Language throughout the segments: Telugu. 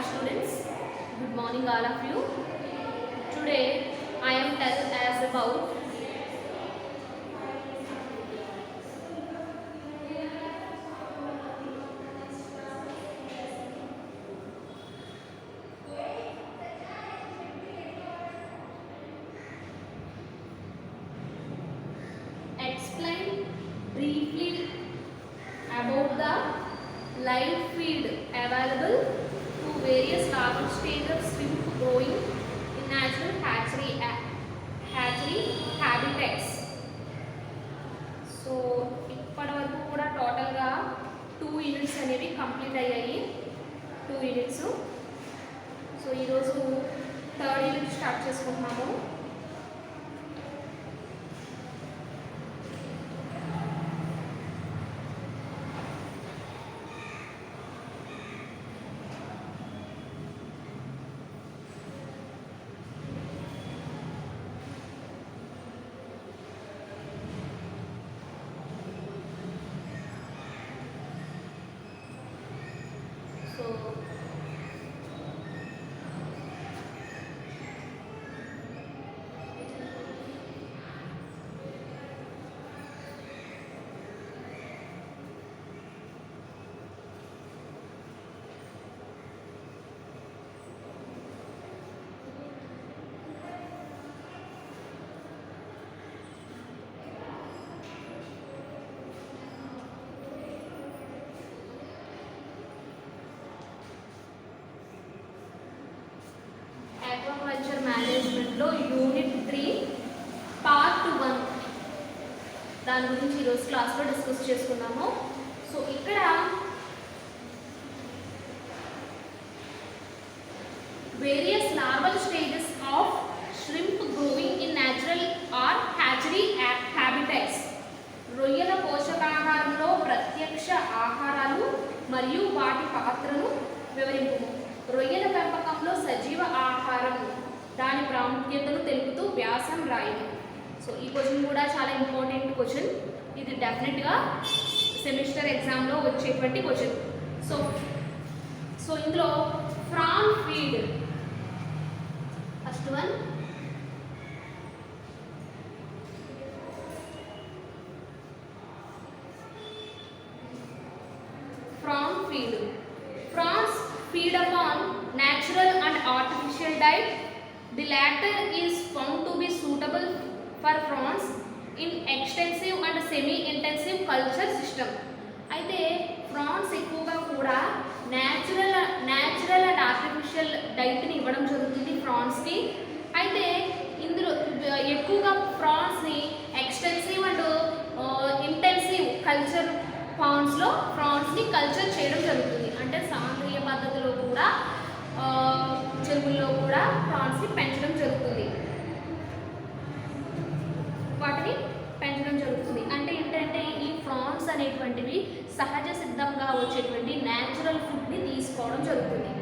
students. Good morning all of you. Today I am tell as about explain briefly about the live feed available to various larval stages of shrimp growing in natural hatchery habitats. So ఇప్పటి వరకు కూడా టోటల్గా 2 యూనిట్స్ అనేవి కంప్లీట్ అయ్యాయి. 2 యూనిట్స్. సో ఈరోజు 3rd యూనిట్ స్టార్ట్ చేసుకుంటున్నాము. సో ఆక్వాకల్చర్ మేనేజ్మెంట్లో యూనిట్ 3 పార్ట్ 1 దాని గురించి ఈరోజు క్లాస్లో డిస్కస్ చేసుకున్నాము. సో ఇక్కడ various larval stages of shrimp growing in natural or hatchery habitats. రొయ్యల పోషకాహారంలో ప్రత్యక్ష ఆహారాలు మరియు వాటి పాత్రను వివరింపు. రొయ్యల పెంపకంలో సజీవ ఆహారం దాని ప్రాముఖ్యతను తెలుపుతూ వ్యాసం రాయండి. సో ఈ క్వశ్చన్ కూడా చాలా ఇంపార్టెంట్ క్వశ్చన్. ఇది డెఫినెట్గా సెమిస్టర్ ఎగ్జామ్లో వచ్చేటువంటి క్వశ్చన్. సో ఇందులో prawn feed first one. Prawn feed. Prawns feed upon natural and artificial diet. The latter is found to be suitable for prawns in extensive and semi-intensive culture system. అయితే ప్రాన్స్ ఎక్కువగా కూడా న్యాచురల్ అండ్ ఆర్టిఫిషియల్ డైట్ని ఇవ్వడం జరుగుతుంది ప్రాన్స్కి. అయితే ఇందులో ఎక్కువగా ప్రాన్స్ని ఎక్స్టెన్సివ్ అండ్ ఇంటెన్సివ్ కల్చర్ పాండ్స్లో ప్రాన్స్ని కల్చర్ చేయడం జరుగుతుంది. అంటే సాంద్రీయ పద్ధతిలో కూడా చెరువుల్లో కూడా ప్రాన్స్ని పెంచడం జరుగుతుంది. వాటిని పెంచడం జరుగుతుంది. అంటే ఏంటంటే ఈ ప్రాన్స్ అనేటువంటివి సహజ సిద్ధంగా వచ్చేటువంటి న్యాచురల్ ఫుడ్ని తీసుకోవడం జరుగుతుంది.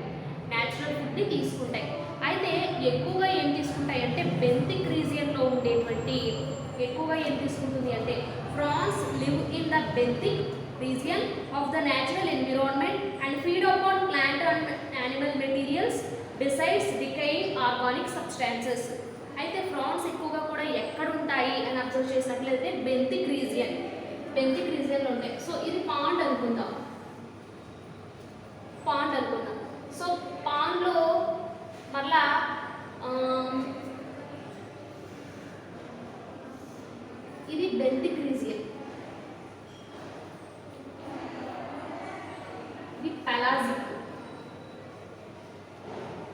న్యాచురల్ ఫుడ్ని తీసుకుంటాయి. అయితే ఎక్కువగా ఏం తీసుకుంటాయి అంటే బెంతిక్ రీజియన్లో ఉండేటువంటి ఎక్కువగా ఏం తీసుకుంటుంది అంటే prawns live in the benthic region of the natural environment and feed upon plant and animal materials besides decaying organic substances. అయితే ప్రాన్స్ ఎక్కువగా కూడా ఎక్కడ ఉంటాయి అని అబ్జర్వ్ చేసినట్లయితే బెంతిక్ రీజియన్లో ఉంటాయి. సో ఇది పాండ్ అనుకుందాం. సో పాండ్లో మళ్ళా ఇది benthic region.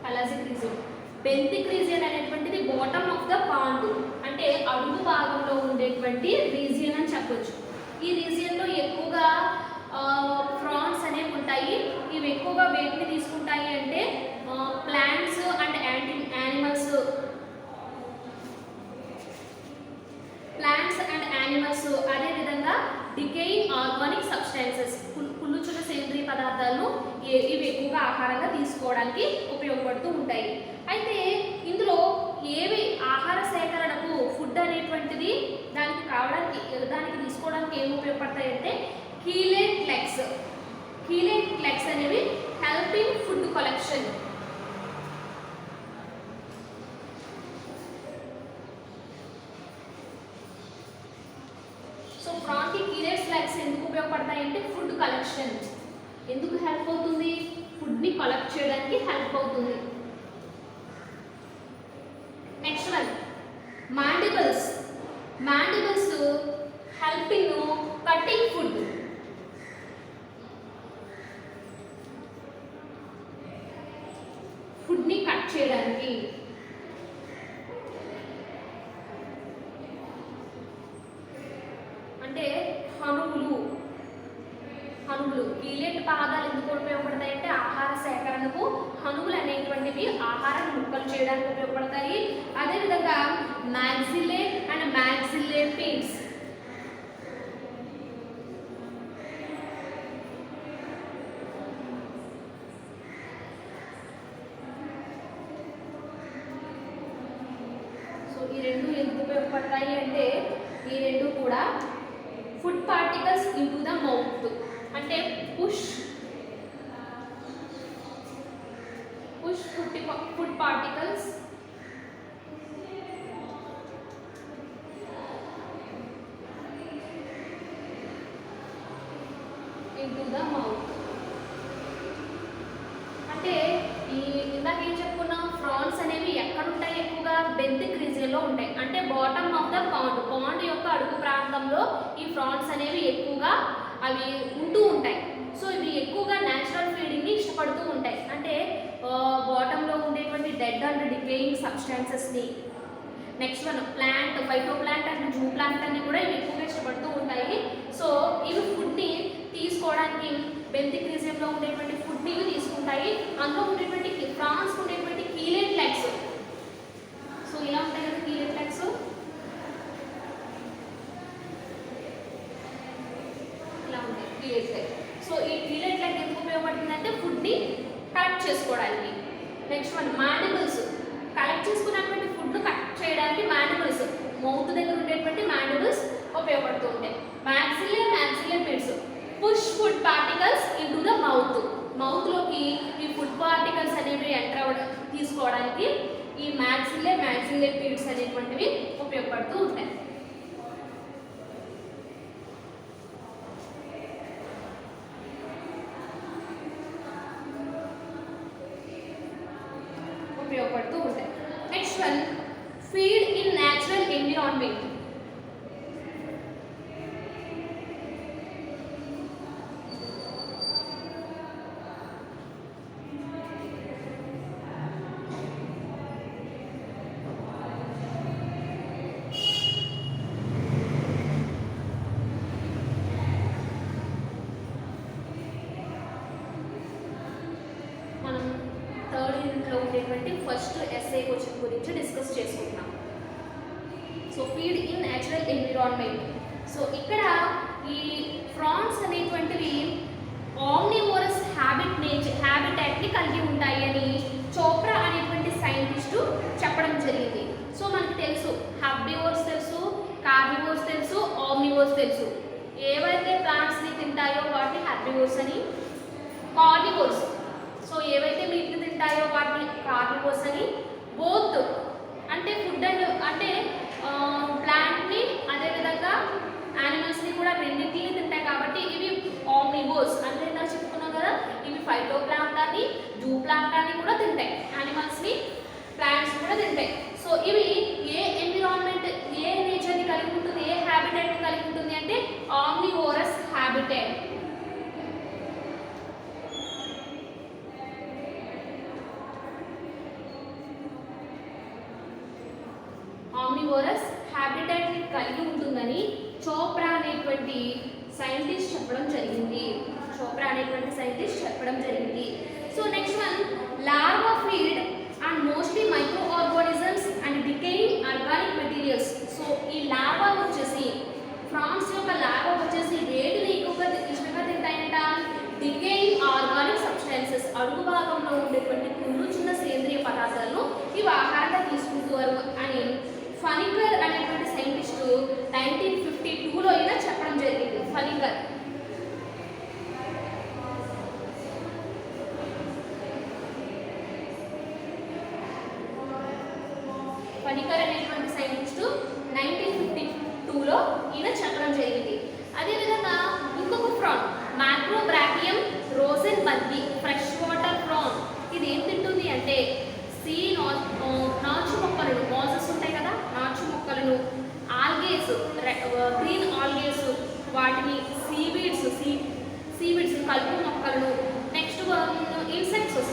Pelagic region. Benthic region అనేటువంటిది బాటమ్ ఆఫ్ ద పాండ్, అంటే అడుగు భాగంలో ఉండేటువంటి రీజియన్ అని చెప్పొచ్చు. ఈ రీజియన్లో ఎక్కువగా ప్రాన్స్ అనేవి ఉంటాయి. ఇవి ఎక్కువగా వేటిని తీసుకుంటాయి అంటే ప్లాంట్స్ అండ్ యానిమల్స్ అదేవిధంగా డికేయింగ్ ఆర్గానిక్ సబ్స్టాన్సెస్ కుళ్ళుచున్న సేంద్రీయ పదార్థాలను ఇవి ఎక్కువగా ఆహారంగా తీసుకోవడానికి ఉపయోగపడుతూ ఉంటాయి. అయితే ఇందులో ఏవి ఆహార సేకరణకు ఫుడ్ అనేటువంటిది దానికి తీసుకోవడానికి ఏమి ఉపయోగపడతాయి అంటే కీలేట్ లెగ్స్ అనేవి help in food collection. So prawn కి కీలెట్స్ లెగ్స్ ఎందుకు ఉపయోగపడతాయి అంటే ఫుడ్ కలెక్షన్. ఎందుకు హెల్ప్ అవుతుంది? ఫుడ్ ని కలెక్ట్ చేయడానికి హెల్ప్ అవుతుంది. Next one mandibles. Mandibles help in cutting food. Food ని కట్ చేయడానికి. అంటే హనువులు కీలెట్ పాదాలు ఎందుకు ఉపయోగపడతాయి అంటే ఆహార సేకరణకు హనువులు అనేటువంటివి ఆహారాన్ని ముక్కలు చేయడానికి ఉపయోగపడతాయి. అదేవిధంగా మ్యాక్సిల్లే అండ్ మ్యాక్సిల్లే పిన్స్ ఈ రెండు ఎందుకు ఉపయోగపడతాయి అంటే ఈ రెండు కూడా food particles into the mouth. అంటే push food particles into the mouth. అంటే ఈ ఇందాక ఏం చెప్పుకున్నాం, ఫ్రాన్స్ అనేవి ఎక్కడ ఉంటాయి? ఎక్కువగా బెంతిక్ రీజియన్లో ఉంటాయి. అంటే బాటమ్ ఆఫ్ ద పాండ్ యొక్క అడుగు ప్రాంతంలో ఈ ఫ్రాన్స్ అనేవి ఎక్కువగా అవి ఉంటూ ఉంటాయి. సో ఇవి ఎక్కువగా న్యాచురల్ ఫీడింగ్ని ఇష్టపడుతూ ఉంటాయి. అంటే బాటంలో ఉండేటువంటి డెడ్ అండ్ డికేయింగ్ సబ్స్టాన్సెస్ని. Next one plant, phyto plant and zoo plant అన్ని కూడా ఇవి ఎక్కువగా ఇష్టపడుతూ ఉంటాయి. సో ఇవి ఫుడ్ని తీసుకోవడానికి బెంతిక్ రీజియన్లో ఉండేటువంటి ఫుడ్ని ఇవి తీసుకుంటాయి. అందులో ఉండేటువంటి ఫ్రాన్స్ ఉండేటువంటి కీలెట్ లెగ్స్. సో ఇలా ఉంటాయి కదా కీలెట్ లెగ్స్. ఇలా ఉంటాయి కీలెట్ లెగ్. సో ఈ కీలెట్ లెగ్ ఎందుకు ఉపయోగపడుతుందంటే ఫుడ్ని కలెక్ట్ చేసుకోవడానికి. Next one మాండిబుల్స్. కలెక్ట్ చేసుకున్నటువంటి ఫుడ్ను కట్ చేయడానికి మాండిబుల్స్, మౌత్ దగ్గర ఉండేటువంటి మాండిబుల్స్ ఉపయోగపడుతూ ఉంటాయి. Maxillae pins push food particles into the mouth. మౌత్లోకి ఈ ఫుడ్ పార్టికల్స్ అనేవి ఎంటర్ అవ్వడం తీసుకోవడానికి ఈ మ్యాక్సిల్లే పిన్స్ అనేటువంటివి ఉపయోగపడుతూ ఉంటాయి. ఉపయోగపడుతూ ఉంటాయి. Next one feed in natural environment. First SA question గురించి డిస్కస్ చేసుకుంటున్నాం. So feed in natural environment. So ఇక్కడ ఈ ఫ్రాన్స్ అనేటువంటివి ఆమ్నివోరస్ హ్యాబిటాట్ని కలిగి ఉంటాయి అని చోప్రా అనేటువంటి సైంటిస్టు చెప్పడం జరిగింది. సో మనకు తెలుసు హర్బివోర్స్ తెలుసు, కార్నివోర్స్ తెలుసు, ఆమ్నివోర్స్ తెలుసు. ఏవైతే ప్లాంట్స్ని తింటాయో వాటిని హర్బివోర్స్ అని, కార్నివోర్స్ సో ఏవైతే మీట్ని తింటాయో వాటిని కార్నివోర్స్ అని. బోత్ అంటే ఫుడ్ అండ్ అంటే ప్లాంట్ని అదేవిధంగా యానిమల్స్ని కూడా రెండింటిని తింటాయి కాబట్టి ఇవి ఆమ్నివోర్స్. అంటే ఇందాక చెప్పుకున్నాం కదా, ఇవి ఫైటో ప్లాంక్టాన్ని, జూ ప్లాంక్టాన్ని కూడా తింటాయి. యానిమల్స్ని, ప్లాంట్స్ కూడా తింటాయి. సో ఇవి ఏ ఎన్విరాన్మెంట్, ఏ నేచర్ని కలిగి ఉంటుంది, ఏ హ్యాబిటేట్ని కలిగి ఉంటుంది అంటే ఆమ్నివోరస్ హ్యాబిటేట్. ఆమ్నివోరస్ హ్యాబిటాట్ని కలిగి ఉంటుందని చోప్రా అనేటువంటి సైంటిస్ట్ చెప్పడం జరిగింది. So next one larva feed and mostly micro organisms and decaying organic materials. So ఈ లార్వా వచ్చేసి ఫ్రాన్స్ యొక్క లార్వా వచ్చేసి వేటిని ఎక్కువగా ఇష్టంగా తింటాయంట? డికేయింగ్ ఆర్గానిక్ సబ్స్టాన్సెస్, అడుగు భాగంలో ఉండేటువంటి చిన్న సేంద్రియ పదార్థాలను ఇవి ఆహారంగా తీసుకుంటారు అని ఫనికర్ అనేటువంటి సైంటిస్టు 1952లో అయినా చెప్పడం జరిగింది. ఫనికర్ బెనికర్ అనేటువంటి సైంటిస్ట్ 1952లో ఈయన చెప్పడం జరిగింది. అదేవిధంగా ఇంకొక ప్రాన్ మ్యాక్రోబ్రాకియం రోజెన్బర్గి ఫ్రెష్ వాటర్ ప్రాన్. ఇది ఏం తింటుంది అంటే నాచు మొక్కలను, మాసెస్ ఉంటాయి కదా, నాచు మొక్కలను, ఆల్గేస్, గ్రీన్ ఆల్గేస్, వాటిని సీవీడ్స్ కలుపు మొక్కలను, నెక్స్ట్ ఇన్సెక్ట్స్,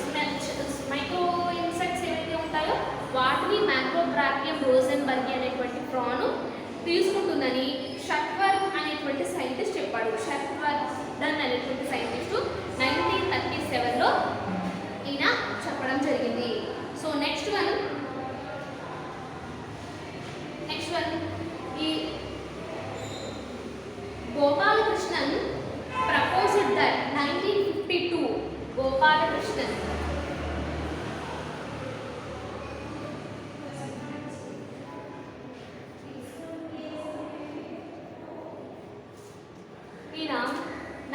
మైక్రో ఇన్సెక్ట్స్ ఏవైతే ఉంటాయో వాటిని మ్యాక్రోబ్రాకియం రోజెన్బర్గి అనేటువంటి ప్రాన్ తీసుకుంటుందని షట్వర్ అనేటువంటి సైంటిస్ట్ చెప్పాడు. షట్వర్ధన్ అనేటువంటి సైంటిస్టు 1937లో ఈయన చెప్పడం జరిగింది. సో నెక్స్ట్ వన్ ఈ గోపాలకృష్ణన్ ప్రపోజ్డ్ దట్ 1952 గోపాలకృష్ణన్ ఈయన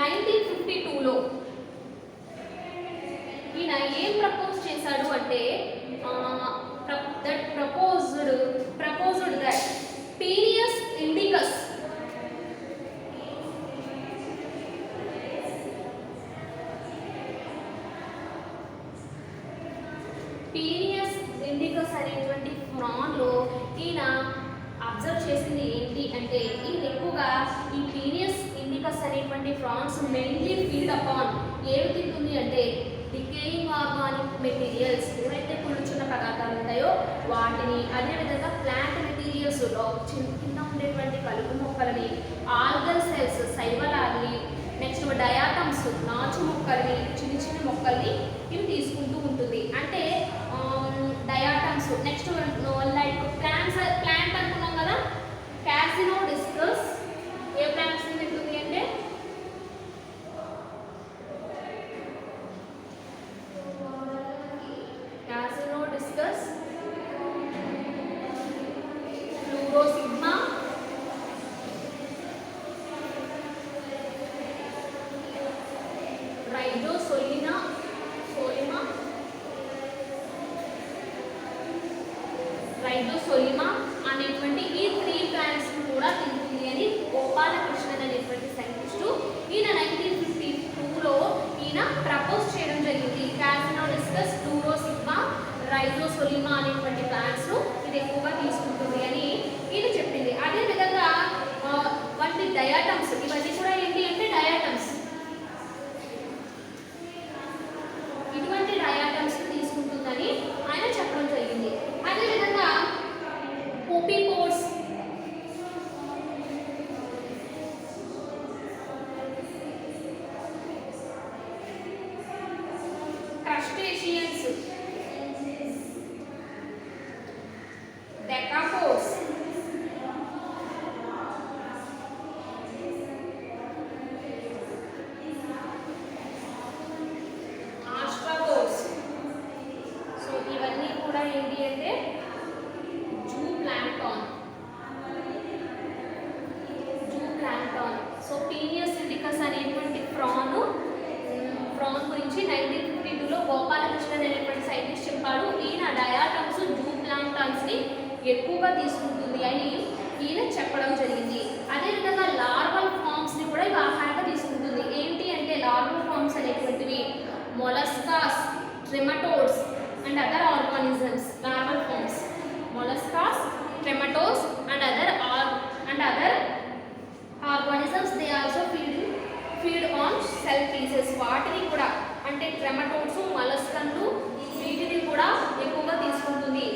1952లో ఈయన ఏం ప్రపోజ్ చేశాడు అంటే ప్రపోజ్డ్ దట్ పీనియస్ ఇండికస్ అనేటువంటి ప్రాన్లో ఈయన అబ్జర్వ్ చేసింది ఏంటి అంటే ఈయన ఎక్కువగా ఈ పీనియస్ ఇండికస్ అనేటువంటి ప్రాన్స్ మెయిన్లీ ఫీడ్ అపాన్ ఏవి తింటుంది అంటే డికేయింగ్ ఆర్గానిక్ మెటీరియల్స్, ఏవైతే కుళ్ళుచున్న పదార్థాలు ఉంటాయో వాటిని, అదేవిధంగా ప్లాంట్ మెటీరియల్స్లో కింద ఉండేటువంటి కలుపు మొక్కలని, ఆల్గల్ సెల్స్ శైవలాల్ని, నెక్స్ట్ డయాటమ్స్ నాచు మొక్కల్ని, చిన్న మొక్కల్ని ఇవి తీసుకుంటూ ఉంటుంది. అంటే డయాటమ్స్, నెక్స్ట్ లైక్ ప్లాంట్ అనుకున్నాం కదా, క్యాసినోడిస్కస్ ఏ ప్లాంట్స్ తింటుంది అంటే క్యాసినోడిస్కస్, ఫ్లూరోసిగ్మా, రైజోసోలిమా అనేటువంటి ఈ 3 ప్లాంట్స్ కూడా తింటుంది అని గోపాలకృష్ణన్ అనేటువంటి సైంటిస్టు ఈయన 1952లో ఈయన ప్రపోజ్ చేయడం జరిగింది. క్యాసినోడిస్కస్, ఫ్లూరోసిగ్మా, రైజోసోలిమా అనేటువంటి ప్లాంట్స్ ఇది ఎక్కువగా తీసుకుంటుంది అని ఈయన చెప్పింది. అదేవిధంగా వంటి డయాటమ్స్, ఇవన్నీ కూడా ఏంటి అంటే డయాటమ్స్, ఇటువంటి డయాటమ్స్ తీసుకుంటుందని ఆయన చెప్పడం జరిగింది. అదేవిధంగా ఓపిపోడ్స్, క్రస్టేషియన్స్, డెకాపోడ్స్, ఆస్ట్రాపోడ్స్, సో ఇవన్నీ కూడా ఏంటి అంటే జూప్లాంక్టాన్. సో పీనియస్ ఇండికస్ అనేటువంటి ప్రాన్ గురించి 1952లో గోపాలకృష్ణన్ అనేటువంటి సైంటిస్ట్ చెప్పాడు. ఈయన డయాటమ్స్, జూప్లాంక్టాన్స్ని ఎక్కువగా తీసుకుంటుంది అని ఈయన చెప్పడం జరిగింది. అదేవిధంగా లార్వల్ ఫార్మ్స్ని కూడా ఇవి ఆహారంగా తీసుకుంటుంది. ఏంటి అంటే లార్వల్ ఫార్మ్స్ అనేటువంటివి molluscs, trematodes and other organisms. Larval forms molluscas, trematodes and other organisms, they also feed on cell pieces. వాటిని కూడా అంటే ట్రెమటోడ్స్, మొలస్కన్లు వీటిని కూడా ఎక్కువగా తీసుకుంటుంది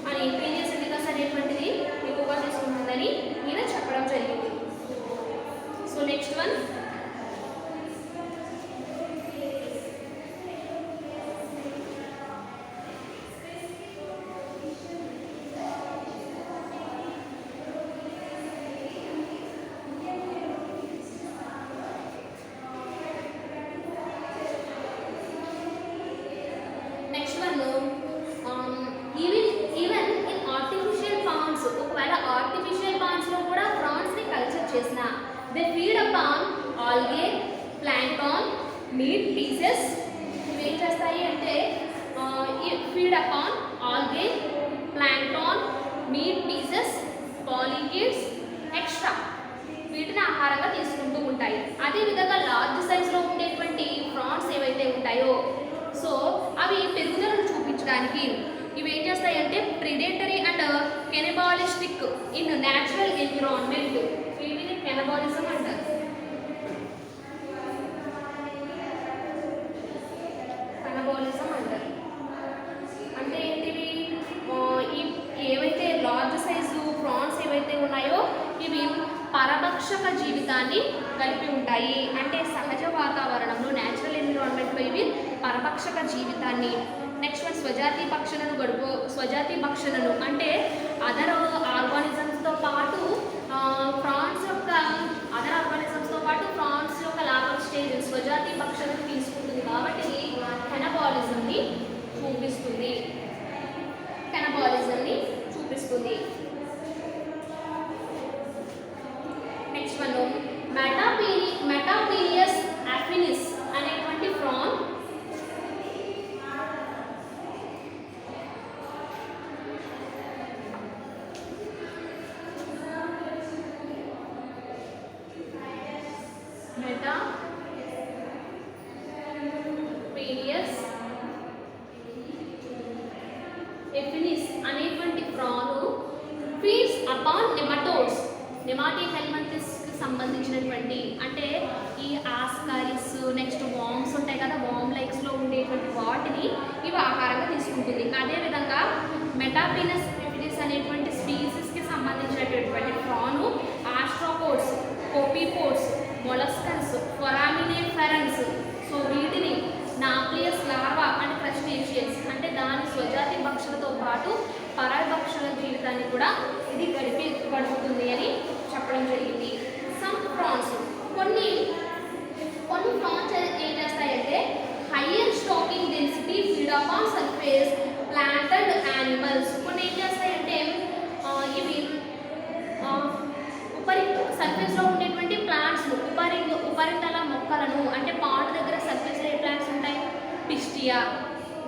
అని పీనియస్ ఇండికస్ అనేటువంటిది ఎక్కువగా తీసుకుంటుందని ఈయన చెప్పడం జరిగింది. So next one even in artificial ponds, ఒకవేళ ఆర్టిఫిషియల్ పాండ్స్లో కూడా ప్రాన్స్ని కల్చర్ చేసిన they feed upon algae, plankton, meat pieces. ఇవి ఏం చేస్తాయి అంటే feed upon algae, plankton, meat pieces, polychaetes, extra వీటిని ఆహారంగా తీసుకుంటూ ఉంటాయి. అదేవిధంగా లార్జ్ సైజ్లో ఉండేటువంటి ప్రాన్స్ ఏవైతే ఉంటాయో సో అవి పెరుగుదలను చూపించడానికి ఇవి ఏం చేస్తాయంటే predatory and cannibalistic in natural environment, వీటిని కెనబాలిజం అంటారు. కెనబాలిజం అంటారు అంటే ఏంటివి, ఏవైతే లార్జ్ సైజు ప్రాన్స్ ఏవైతే ఉన్నాయో ఇవి పరభక్షక జీవితాన్ని కలిపి ఉంటాయి. అంటే సహజ వాతావరణంలో న్యాచురల్ ఎన్విరాన్మెంట్లో ఇవి పరభక్షక జీవితాన్ని. నెక్స్ట్ వన్ స్వజాతి భక్షణను అంటే అదర్ ఆర్గానిజమ్స్తో పాటు ప్రాన్స్ యొక్క లార్వల్ స్టేజ్ స్వజాతి భక్షణను తీసుకుంటుంది కాబట్టి కెనబాలిజంని చూపిస్తుంది. నెక్స్ట్ వన్ మెటాపీనియస్ అఫినిస్ అనేటువంటి ప్రాన్ ఫీడ్స్ అపాన్ నెమటోడ్స్, నెమాటిక్ హెల్మంతిస్కి సంబంధించినటువంటి అంటే ఈ ఆస్కారిస్ నెక్స్ట్ వామ్స్ ఉంటాయి కదా, వామ్ లైక్స్లో ఉండేటువంటి వాటిని ఇవి ఆహారంగా తీసుకుంటుంది. అదేవిధంగా మెటాపీనస్ ఎఫినిస్ అనేటువంటి స్పీసీస్కి సంబంధించినటువంటి ప్రాను ఆస్ట్రోపోడ్స్, కోపీపోడ్స్, మొలస్కన్స్, ఫొరామినిఫెరన్స్ సో వీటిని నాప్లియస్ లార్వా అండ్ క్రస్టేషియన్స్ అంటే దాని స్వజాతి భక్షణతో పాటు పరభక్షణ జీవితాన్ని కూడా ఇది గడుపుతుంది అని చెప్పడం జరిగింది. సమ్ ప్రాన్స్ కొన్ని ప్రాన్స్ ఏం చేస్తాయంటే higher stocking density feed upon surface planted animals. కొన్ని ఏం చేస్తాయంటే ఇవి సర్ఫేస్లో ఉండేటువంటి ప్లాంట్స్ ఉపరితల మొక్కలను అంటే పాండ్ దగ్గర సర్ఫేస్లో ఏ ప్లాంట్స్ ఉంటాయి, పిస్టియా,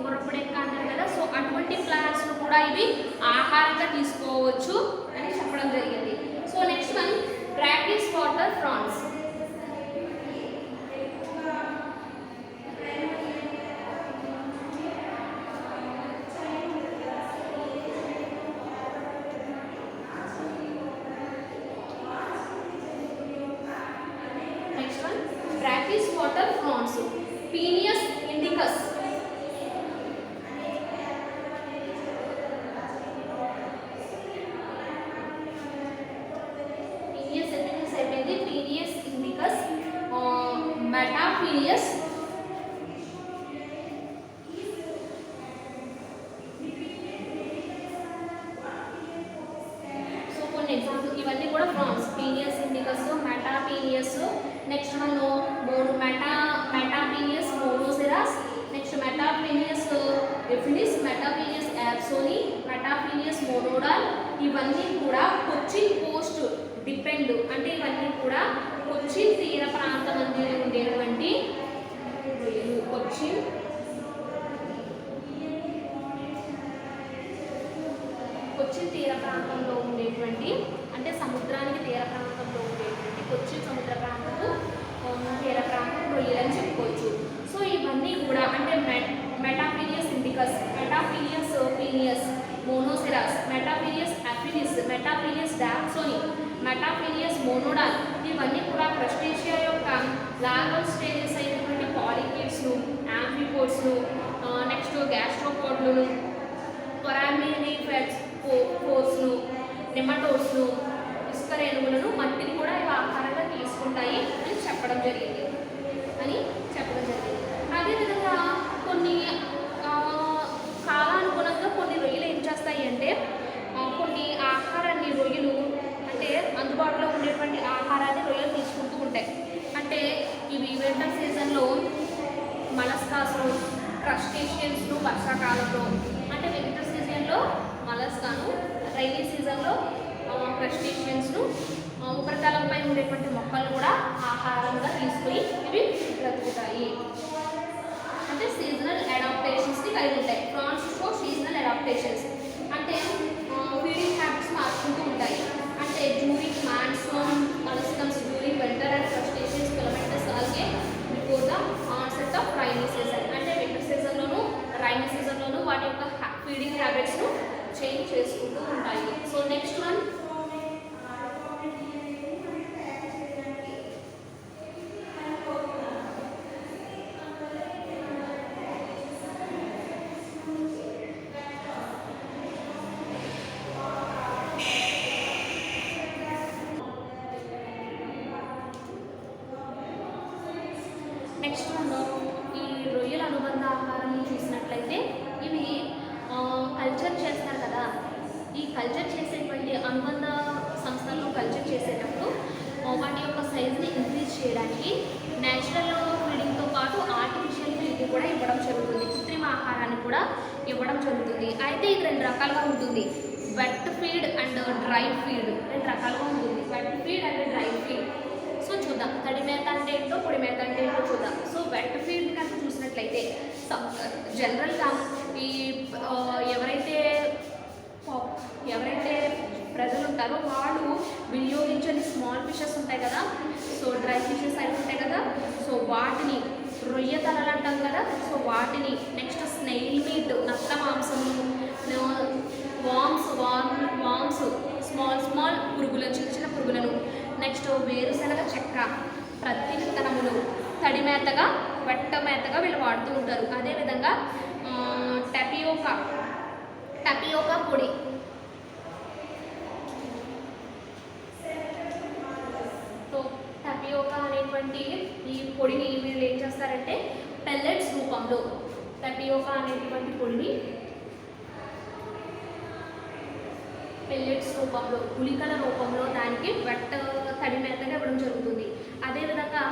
గుర్రపుడెక్క అంటారు కదా, సో అటువంటి ప్లాంట్స్ను కూడా ఇవి ఆహారంగా తీసుకోవచ్చు అని చెప్పడం జరిగింది. So next one brackish water prawns. Peneus indicus. Peneus indicus, Metapenius. So కొన్ని ఎగ్జాంపుల్ ఇవన్నీ కూడా prawns Peneus indicus, Metapenius, next one metapenaeus monoceros, next metapenaeus affinis, metapenaeus యాప్సోని, మెటాపీనియస్ మోనోడాల్. ఇవన్నీ కూడా కొచ్చిన్ కోస్ట్ డిపెండ్ అంటే ఇవన్నీ కూడా కొచ్చిన్ తీర ప్రాంతం మధ్య ఉండేటువంటి కొచ్చిన్ తీర ప్రాంతంలో ఉండేటువంటి అంటే సముద్రానికి తీర ప్రాంతంలో ఉండేటువంటి కొచ్చిన్ సముద్ర ప్రాంతము తీర ప్రాంతం రొయ్యలని చెప్పుకోవచ్చు. సో ఇవన్నీ కూడా అంటే మెటాపీనియస్ ఇండికస్, మెటాపీనియస్ పీనియస్ మోనోసెరాస్, మెటాపీనియస్ అఫినిస్, మెటాపీనియస్ డాప్సోని, మెటాపీనియస్ మోనోడాల్. ఇవన్నీ కూడా క్రస్టేషియా యొక్క లార్వల్ స్టేజెస్ అయినటువంటి పాలికేట్స్ను, యాంఫిపోడ్స్ను, నెక్స్ట్ గ్యాస్ట్రోపోడ్లను, ఫొరామినిఫెరస్ను, నెమటోడ్స్ను, ఇసుక రేణువులను, మట్టిని కూడా ఇవి ఆహారంగా తీసుకుంటాయి అని చెప్పడం జరిగింది. అదేవిధంగా కొన్ని కాలానుగుణంగా కొన్ని రొయ్యలు ఏం చేస్తాయి అంటే కొన్ని ఆహారాన్ని రొయ్యలు అంటే అందుబాటులో ఉండేటువంటి ఆహారాన్ని రొయ్యలు తీసుకుంటూ ఉంటాయి. అంటే ఇవి వింటర్ సీజన్లో మలస్కాస్ను, క్రస్టేషియన్స్ను వర్షాకాలంలో అంటే వింటర్ సీజన్లో మలస్కాను, రైనీ సీజన్లో క్రస్టేషియన్స్ను, ఉపరితలంపై ఉండేటువంటి మొక్కలు కూడా ఆహారంగా తీసుకుని ఇవి బ్రతుకుతాయి. అంటే సీజనల్ అడాప్టేషన్స్ని కలిగి ఉంటాయి. ప్రాన్స్ షో సీజనల్ అడాప్టేషన్స్ అంటే ఫీడింగ్ హ్యాబిట్స్ మార్చుకుంటూ ఉంటాయి. అంటే during monsoon comes during winter and crustaceans filamentous అలాగే before the onset of rainy season. అంటే వింటర్ సీజన్లోను రైనీ సీజన్లోను వాటి యొక్క ఫీడింగ్ హ్యాబిట్స్ను చేంజ్ చేసుకుంటూ ఉంటాయి. సో నెక్స్ట్ వన్ నెక్స్ట్ మనం ఈ రొయ్యల అనుబంధ ఆహారం చూసినట్లయితే ఇవి కల్చర్ చేస్తారు కదా. ఈ కల్చర్ చేసేటువంటి అనుబంధ సంస్థల్లో కల్చర్ చేసేటప్పుడు వాటి యొక్క సైజుని ఇంక్రీజ్ చేయడానికి న్యాచురల్ ఫీడింగ్తో పాటు ఆర్టిఫిషియల్ ఫీడింగ్ కూడా ఇవ్వడం జరుగుతుంది. కృత్రిమ ఆహారాన్ని కూడా ఇవ్వడం జరుగుతుంది. అయితే ఇది రెండు రకాలుగా ఉంటుంది. Wet feed and dry feed రెండు రకాలుగా ఉంటుంది. Wet feed and dry feed. So చూద్దాం తడి మేత అంటే ఏంటో పొడి మేత అంటే ఏంటో చూద్దాం. సో వెట్ ఫీడ్ కనుక చూసినట్లయితే జనరల్గా ఈ ఎవరైతే ప్రజలు ఉంటారో వాళ్ళు వినియోగించని స్మాల్ ఫిషెస్ ఉంటాయి కదా. సో డ్రై ఫిషెస్ అవి ఉంటాయి కదా. సో వాటిని రొయ్య తలలు అంటాం కదా. సో వాటిని నెక్స్ట్ స్నెయిల్ మీట్ నత్త మాంసము, వామ్స్ స్మాల్ పురుగులను చిన్న పురుగులను, నెక్స్ట్ వేరుశనగ చెక్క, ప్రతి విత్తనములు తడి మేతగా వెట్ట మేతగా వీళ్ళు వాడుతూ ఉంటారు. అదేవిధంగా టపియోకా పొడి, టపియోకా అనేటువంటి ఈ పొడిని వీళ్ళు ఏం చేస్తారంటే పెల్లెట్స్ రూపంలో టపియోకా అనేటువంటి పొడిని పెల్లెట్స్ రూపంలో గుళికల రూపంలో దానికి తడి మేతగా ఇవ్వడం జరుగుతుంది. అదేవిధంగా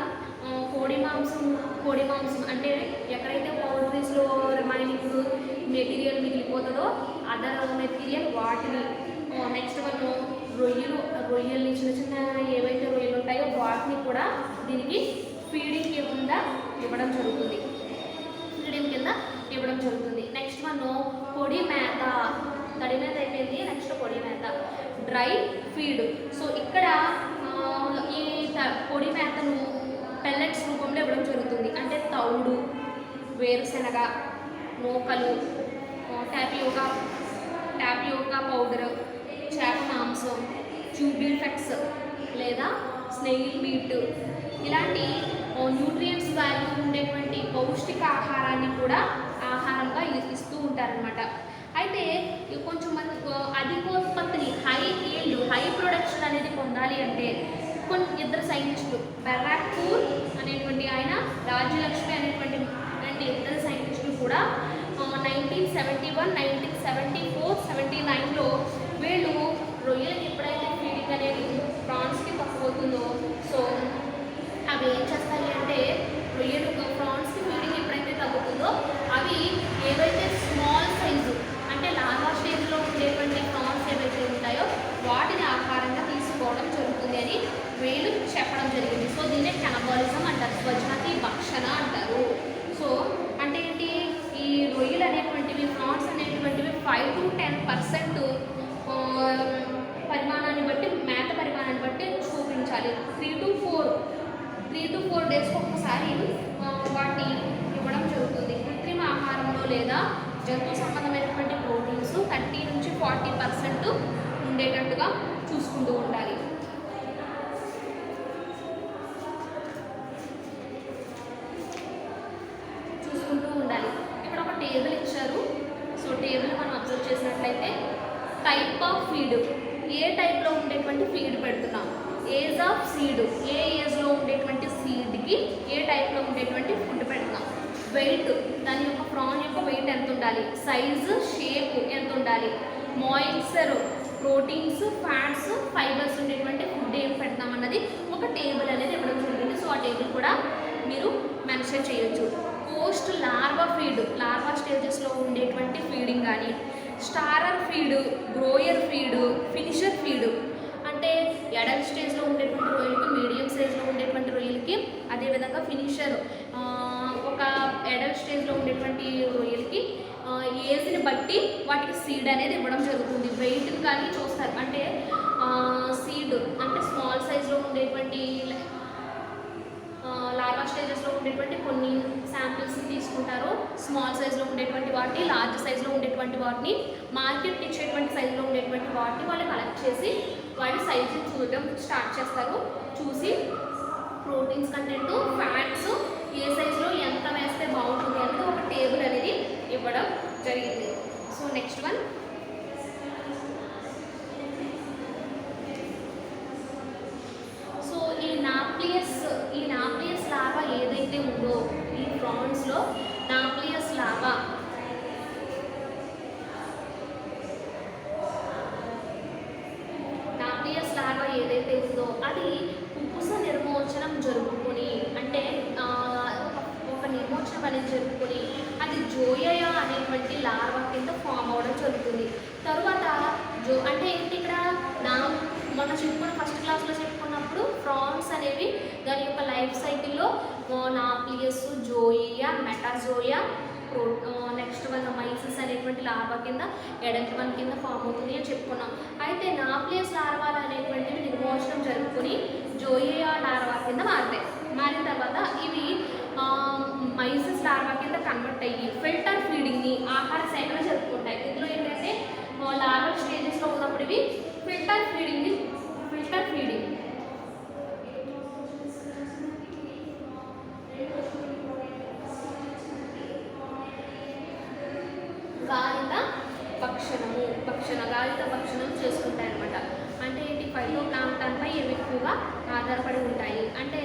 కోడి మాంసం అంటే ఎక్కడైతే పౌల్ట్రీస్లో రిమైనింగ్ మెటీరియల్ మిగిలిపోతుందో అదర్ మెటీరియల్ వాటిని నెక్స్ట్ మనం రొయ్యలు చిన్న ఏవైతే రొయ్యలు ఉంటాయో వాటిని కూడా దీనికి ఫీడింగ్ కింద ఇవ్వడం జరుగుతుంది. నెక్స్ట్ మనం పొడి మేత, తడి మేత అయిపోయింది. నెక్స్ట్ పొడి మేత డ్రై ఫీడ్. సో ఇక్కడ ఈ పొడి మేతను పెల్లెట్స్ రూపంలో ఇవ్వడం జరుగుతుంది. అంటే తౌడు, వేరుశనగ నూకలు, టాపియోకా పౌడర్, చేప మాంసం, ట్యూబిఫెక్స్ లేదా స్నెయిల్ మీట్ ఇలాంటి న్యూట్రియంట్స్ వాల్యూ ఉండేటువంటి పౌష్టిక ఆహారాన్ని కూడా ఆహారంగా ఇస్తూ ఉంటారనమాట. అయితే కొంచెం మంది అధికోత్పత్తిని హై ప్రొడక్షన్ అనేది పొందాలి అంటే ఇద్దరు సైంటిస్టులు బెర్రాక్పూర్ అనేటువంటి ఆయన, రాజ్యలక్ష్మి అనేటువంటి ఇద్దరు సైంటిస్టులు కూడా 1971, 1974, 79లో వీళ్ళు రొయ్యలకి ఎప్పుడైతే ఫీడింగ్ అనేది ప్రాన్స్కి తక్కువవుతుందో సో అవి ఏం చేస్తాయి అంటే ప్రాన్స్కి ఫీడింగ్ ఎప్పుడైతే తగ్గుతుందో అవి ఏవైతే స్మాల్ సైజు అంటే లార్వా స్టేజ్లో ఉండేటువంటి ప్రాన్స్ ఏవైతే ఉంటాయో వాటిని ఆహారంగా తీసుకోవడం జరుగుతుంది అని వీళ్ళు చెప్పడం జరిగింది. సో దీన్నే కెనబాలిజం అంటారు, స్వజాతి భక్షణ అంటారు. సో అంటే ఏంటి, ఈ రొయ్యలు అనేటువంటివి ప్రాన్స్ అనేటువంటివి 5 to 10% పరిమాణాన్ని బట్టి మేత పరిమాణాన్ని బట్టి చూపించాలి. 3 to 4 డేస్కి ఒక్కసారి వాటిని ఇవ్వడం జరుగుతుంది. కృత్రిమ ఆహారంలో లేదా జంతు సంబంధమైనటువంటి ప్రోటీన్స్ 30 నుంచి 40% ఉండేటట్టుగా చూసుకుంటూ ఉండాలి. ఇక్కడ ఒక టేబుల్ ఇచ్చారు. సో టేబుల్ మనం అబ్జర్వ్ చేసినట్లయితే టైప్ ఆఫ్ ఫీడ్, ఏ టైప్లో ఉండేటువంటి ఫీడ్ పెడుతున్నాం, ఏజ్ ఆఫ్ సీడ్, ఏ ఏజ్లో ఉండేటువంటి సీడ్కి ఏ టైప్లో ఉండేటువంటి ఫుడ్ పెడుతున్నాం, వెయిట్, దాని యొక్క ప్రాన్ యొక్క వెయిట్ ఎంత ఉండాలి, సైజు షేప్ ఎంత ఉండాలి, మాయిశ్చర్, ప్రోటీన్స్, ఫ్యాట్స్, ఫైబర్స్ ఉండేటువంటి ఫుడ్ ఏం పెడతాం అన్నది ఒక టేబుల్ అనేది ఇవ్వడం జరిగింది. సో ఆ టేబుల్ కూడా మీరు మెన్షన్ చేయొచ్చు. పోస్ట్ లార్వా ఫీడ్, లార్వా స్టేజెస్లో ఉండేటువంటి ఫీడింగ్ కానీ, starrer feed, grower feed, finisher feed అంటే ఎడల్ట్ స్టేజ్లో ఉండేటువంటి రొయ్యలకి, మీడియం సైజ్లో ఉండేటువంటి రొయ్యలకి, అదేవిధంగా ఫినిషర్ ఒక ఎడల్ట్ స్టేజ్లో ఉండేటువంటి రొయ్యలకి ఏజ్ని బట్టి వాటికి సీడ్ అనేది ఇవ్వడం జరుగుతుంది. వెయిట్ని కానీ చూస్తారు, అంటే సీడ్ అంటే స్మాల్ సైజ్లో ఉండేటువంటి లార్వా స్టేజెస్లో ఉండేటువంటి కొన్ని శాంపిల్స్ని తీసుకుంటారు. స్మాల్ సైజ్లో ఉండేటువంటి వాటిని, లార్జ్ సైజ్లో ఉండేటువంటి వాటిని, మార్కెట్కి ఇచ్చేటువంటి సైజులో ఉండేటువంటి వాటిని వాళ్ళు కలెక్ట్ చేసి వాటి సైజుని చూడటం స్టార్ట్ చేస్తారు. చూసి ప్రోటీన్స్ కంటెంట్, ఫ్యాట్స్ ఏ సైజులో ఎంత వేస్తే బాగుంటుంది అనేది ఒక టేబుల్ అనేది ఇవ్వడం జరిగింది. సో నెక్స్ట్ వన్, ఈ నాప్లియస్ లార్వా ఏదైతే ఉందో ఈ ప్రాన్స్లో నాప్లియస్ లార్వా ఏదైతే ఉందో అది కుకుస నిర్మోచనం జరుపుకొని, అంటే ఒక నిర్మోచనం అనేది జరుపుకొని అది జోయా అనేటువంటి లార్వా కింద ఫామ్ అవ్వడం జరుగుతుంది. తరువాత అంటే ఏంటి ఇక్కడ మొన్న చెప్పుకున్న ఫస్ట్ క్లాస్లో చెప్పుకున్నప్పుడు ప్రాన్స్ అనేవి దాని యొక్క లైఫ్ సైకిల్లో నాప్లియస్, జోయియా, మెటాజోయా, నెక్స్ట్ వన్ మైసిస్ అనేటువంటి లార్వా కింద, ఎడల్ట్ వన్ కింద ఫామ్ అవుతుంది అని చెప్పుకున్నాం. అయితే నాప్లియస్ లార్వాలు అనేటువంటివి నిర్మోచనం జరుపుకొని జోయియా లార్వా కింద మారుతాయి. మారిన తర్వాత ఇవి మైసిస్ లార్వా కింద కన్వర్ట్ అయ్యి ఫిల్టర్ ఫీడింగ్ని, ఆహార సేకరణ జరుపుకుంటాయి. ఇందులో ఏంటంటే లార్వల్ స్టేజెస్లో ఉన్నప్పుడు ఇవి ఫిల్టర్ ఫీడింగ్ గాలిత భక్షణం చేసుకుంటాయి అన్నమాట. అంటే ఏంటి, ఫైటోప్లాంక్టన్పై ఇవి ఎక్కువగా ఆధారపడి ఉంటాయి. అంటే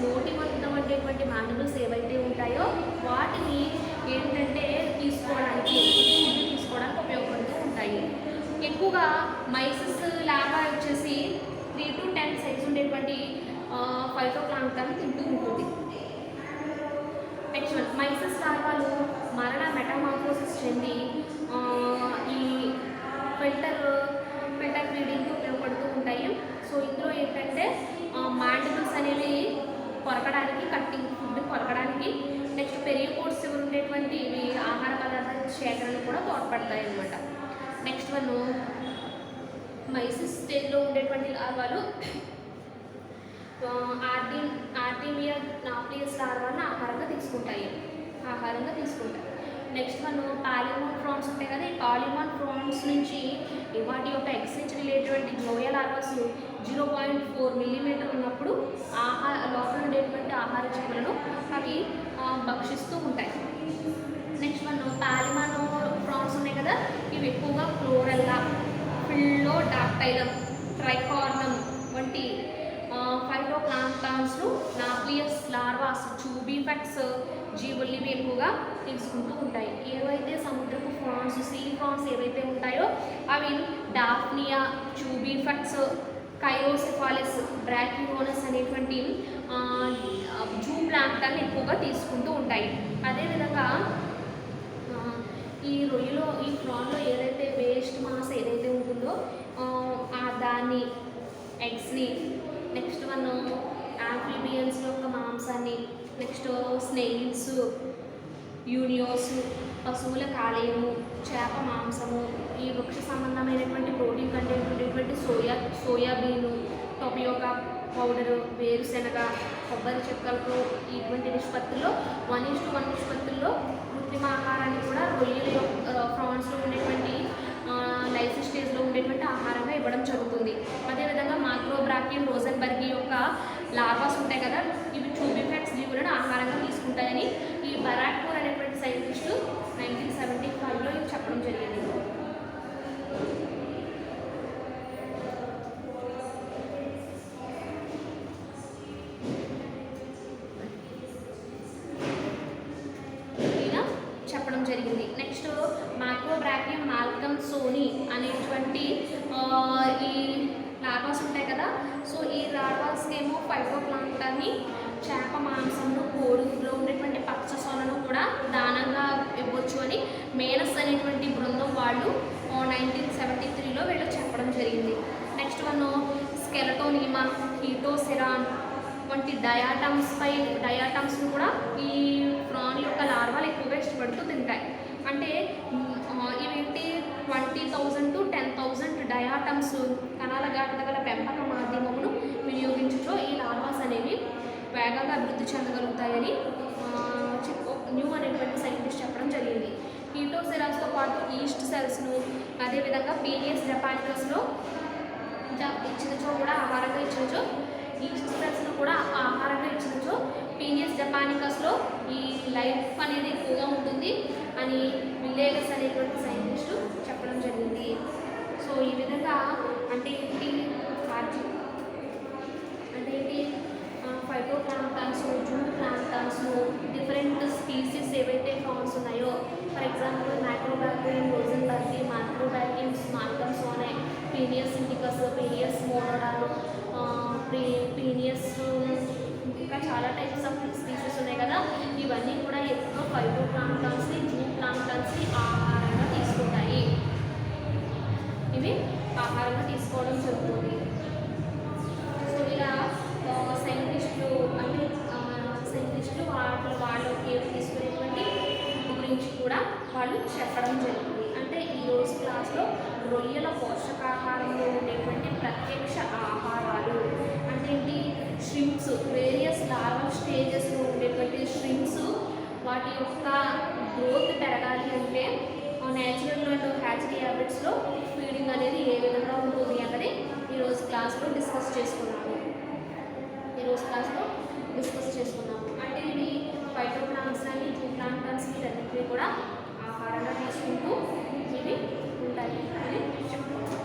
నోటి వద్ద ఉండేటువంటి మాండిబుల్స్ ఏవైతే ఉంటాయో వాటిని ఏంటంటే తీసుకోవడానికి ఉపయోగపడుతూ ఉంటాయి. ఎక్కువగా మైసిస్ లార్వా వచ్చేసి 3 to 10 సైజ్ ఉండేటువంటి ఫైటోప్లాంక్టన్ తింటూ ఉంటుంది. నెక్స్ట్ వన్, మైసిస్ లార్వాలు మరణ మెటమార్ఫోసిస్ చెంది ఈ ఫిల్టర్ ఫీడింగ్కి ఉపయోగపడుతూ ఉంటాయి. సో ఇందులో ఏంటంటే మాండిబుల్స్ అనేవి కొరకడానికి, కట్టింగ్ ఫుడ్ కొరకడానికి, నెక్స్ట్ పెరియోకోడ్స్ ఉండేటువంటి ఇవి ఆహార పదార్థాల సేకరణకు కూడా తోడ్పడతాయి అన్నమాట. నెక్స్ట్ వన్, మైసిస్ స్టేజ్లో ఉండేటువంటి లార్వాలు ఆర్టీమియా నాప్లియస్ లార్వాలను ఆహారంగా తీసుకుంటాయి. నెక్స్ట్ వన్, పాలిమాన్ ప్రాన్స్ ఉంటాయి కదా, ఈ పాలిమాన్ ప్రాన్స్ నుంచి వాటి యొక్క ఎగ్స్ నుంచి రిలేటెడ్ జోయా లార్వాస్ 0.4 మిల్లీమీటర్ ఉన్నప్పుడు లోపల ఉండేటువంటి ఆహార జీవులను అవి భక్షిస్తూ ఉంటాయి. నెక్స్ట్ వన్, పాలిమాన్ ప్రాన్స్ ఉన్నాయి కదా, ఇవి ఎక్కువగా క్లోరెల్లా, ఫిల్లోడాక్టైలం, ట్రైకార్నం వంటి ఫైటోప్లాంక్టన్స్, నాప్లియస్ లార్వాస్, ట్యూబిఫెక్స్ జీవుల్ని ఎక్కువగా తీసుకుంటూ ఉంటాయి. ఏవైతే సముద్రపు ప్రాన్స్, సీ ప్రాన్స్ ఏవైతే ఉంటాయో అవి డాఫ్నియా, ట్యూబిఫెక్స్, కైరోసెఫాలిస్, బ్రాకియోనస్ అనేటువంటి జూ ప్లాంక్టన్ ఎక్కువగా తీసుకుంటూ ఉంటాయి. అదేవిధంగా ఈ రొయ్యలో, ఈ ప్రాన్లో ఏదైతే వేస్ట్ మాస్ ఏదైతే ఉంటుందో దాన్ని, ఎగ్స్ని, నెక్స్ట్ వన్ ఆంఫిబియన్స్ యొక్క మాంసాన్ని, నెక్స్ట్ స్నేయిల్స్, యూనియోస్, పశువుల కాలేయము, చేప మాంసము, ఈ వృక్ష సంబంధమైనటువంటి ప్రోటీన్ కంటెంట్ ఉండేటువంటి సోయాబీను, టొపియోకా పౌడరు, వేరుశెనగ, కొబ్బరి చెక్కలతో ఇటువంటి నిష్పత్తుల్లో 1:1 నిష్పత్తుల్లో కృత్రిమ ఆహారాన్ని కూడా రొయ్యల ప్రాన్స్లో ఉండేటువంటి లైఫ్ స్టేజ్లో ఉండేటువంటి ఆహారంగా ఇవ్వడం జరుగుతుంది. అదేవిధంగా మైక్రోబ్రాకియం రోజెన్బర్గ్ యొక్క లార్వాస్ ఉంటాయి కదా, ఇవి ట్యూబిఫెక్స్ జీవులను ఆహారంగా తీసుకుంటాయని ఈ బరాక్పూర్ అనేటువంటి సైంటిస్టు 1975లో ఇది చెప్పడం జరిగింది. నెక్స్ట్ మైక్రోబ్రాకియం మాల్కమ్ సోనీ అనేటువంటి ఈ లార్వాస్ ఉంటాయి కదా, సో ఈ లార్వాస్కి ఏమో ఫైటోప్లాంక్టన్ని, చేప మాంసంను, కోడిలో ఉండేటువంటి పచ్చ సొనను కూడా దానంగా ఇవ్వచ్చు అని మేనస్ అనేటువంటి బృందం వాళ్ళు 1973లో వీళ్ళు చెప్పడం జరిగింది. నెక్స్ట్ వన్, స్కెలటోన్ కీటోసెరాన్ వంటి డయాటమ్స్ను కూడా ఈ ప్రాన్ యొక్క లార్వాలు ఎక్కువగా ఇష్టపడుతూ తింటాయి. అంటే ఇవేంటి 20,000 to 10,000 డయాటమ్స్ కణాల గాఢత గల పెంపక మాధ్యమమును వినియోగించుచో ఈ లార్వాస్ అనేవి వేగంగా అభివృద్ధి చెందగలుగుతాయని న్యూ అనేటువంటి సైంటిస్ట్ చెప్పడం జరిగింది. కీటోసెరాన్స్తో పాటు ఈస్ట్ సెల్స్ను అదేవిధంగా పీనియస్ జపానికస్లో ఇచ్చినచో కూడా ఆహారంగా ఇచ్చినచో ఈస్ట్ సెల్స్ను కూడా ఆహారంగా ఇచ్చినచో పీనియస్ జపానికస్లో ఈ లైఫ్ అనేది ఎక్కువగా ఉంటుంది అని విల్లేగస్ అనేటువంటి సైంటిస్టు చెప్పడం జరిగింది. సో ఈ విధంగా అంటే ఏంటి అంటే ఏంటి phyto planktons, zoo planktons, different species ఏవైతే ప్రాన్స్ ఉన్నాయో, ఫర్ ఎగ్జాంపుల్ మైక్రోబ్యాక్టీరియం రోజెన్బర్గి, మైక్రోబ్యాక్టీరియం స్మాల్కమ్స్ ఉన్నాయి, Penaeus indicus, Penaeus monodon, Penaeus, ఇంకా చాలా టైప్స్ ఆఫ్ స్పీసీస్ ఉన్నాయి కదా. ఇవన్నీ కూడా ఎక్కువ ఫైటో ప్లాంక్టన్స్ని, జూ ప్లాంక్టన్స్ని ఆహారంగా తీసుకుంటాయి. ఇవి ఆహారంగా తీసుకోవడం జరుగుతుంది. సో ఇలా సైంటిస్టులు అంటే సైంటిస్టులు వాళ్ళు ఏమి తీసుకునేటువంటి గురించి కూడా వాళ్ళు చెప్పడం జరిగింది. అంటే ఈరోజు క్లాస్లో రొయ్యల పోషకాహారంలో ఉండేటువంటి ప్రత్యక్ష ఆహారాలు అంటే ఏంటి, ష్రింప్స్, వేరియస్ లార్వల్ స్టేజెస్లో ఉండేటువంటి ష్రింప్స్ వాటి యొక్క గ్రోత్ పెరగాలి అంటే నేచురల్ అండ్ హ్యాచరీ హ్యాబిట్స్లో ఫీడింగ్ అనేది ఏ విధంగా ఉంటుంది అన్నది ఈరోజు క్లాస్లో డిస్కస్ చేసుకున్నాము. అంటే ఇవి ఫైటో ప్లాంట్స్ అని, జూ ప్లాంక్టన్స్ వీటన్నిటిని కూడా ఆహారంగా తీసుకుంటూ ఇవి ఉంటాయి అని చెప్తున్నాము.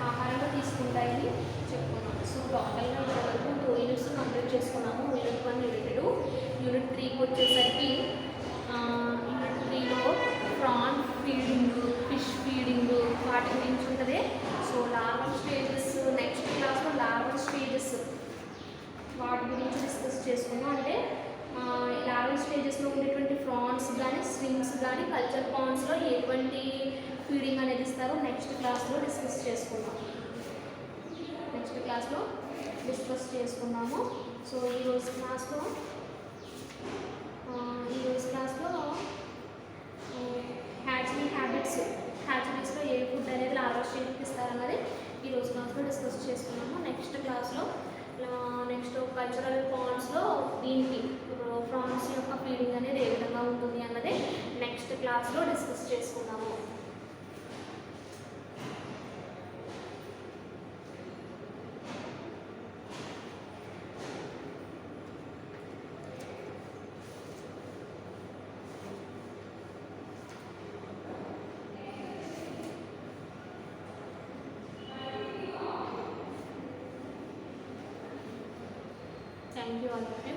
ఆహారంగా తీసుకుంటాయని చెప్పుకున్నాము. సో టోటల్గా ఇంతవరకు 2 యూనిట్స్ కంప్లీట్ చేసుకున్నాము. Unit 1, unit 2. యూనిట్ 3కి వచ్చేసరికి యూనిట్ 3లో ప్రాన్ ఫీడింగ్, ఫిష్ ఫీడింగ్ వాటి గురించి ఉంటుంది. సో లార్వల్ స్టేజెస్, నెక్స్ట్ క్లాస్లో లార్వల్ స్టేజెస్ వాటి గురించి డిస్కస్ చేసుకున్నాం. అంటే లార్వల్ స్టేజెస్లో ఉండేటువంటి ప్రాన్స్ కానీ, స్ట్రింగ్స్ కానీ కల్చర్ పాండ్స్లో ఎటువంటి ఫీడింగ్ అనేది ఇస్తారో నెక్స్ట్ క్లాస్లో డిస్కస్ చేసుకున్నాము. సో ఈరోజు క్లాస్లో హ్యాచరీస్లో ఏ ఫుడ్ అనేది లార్వల్ స్టేజ్కి ఇస్తారన్నది ఈరోజు క్లాస్లో డిస్కస్ చేసుకున్నాము. నెక్స్ట్ క్లాస్లో నెక్స్ట్ కల్చరల్ పాండ్స్లో దీనికి ప్రాన్స్ యొక్క ఫీడింగ్ అనేది ఏ విధంగా ఉంటుంది అన్నది నెక్స్ట్ క్లాస్లో డిస్కస్ చేసుకున్నాము. Thank you all of you.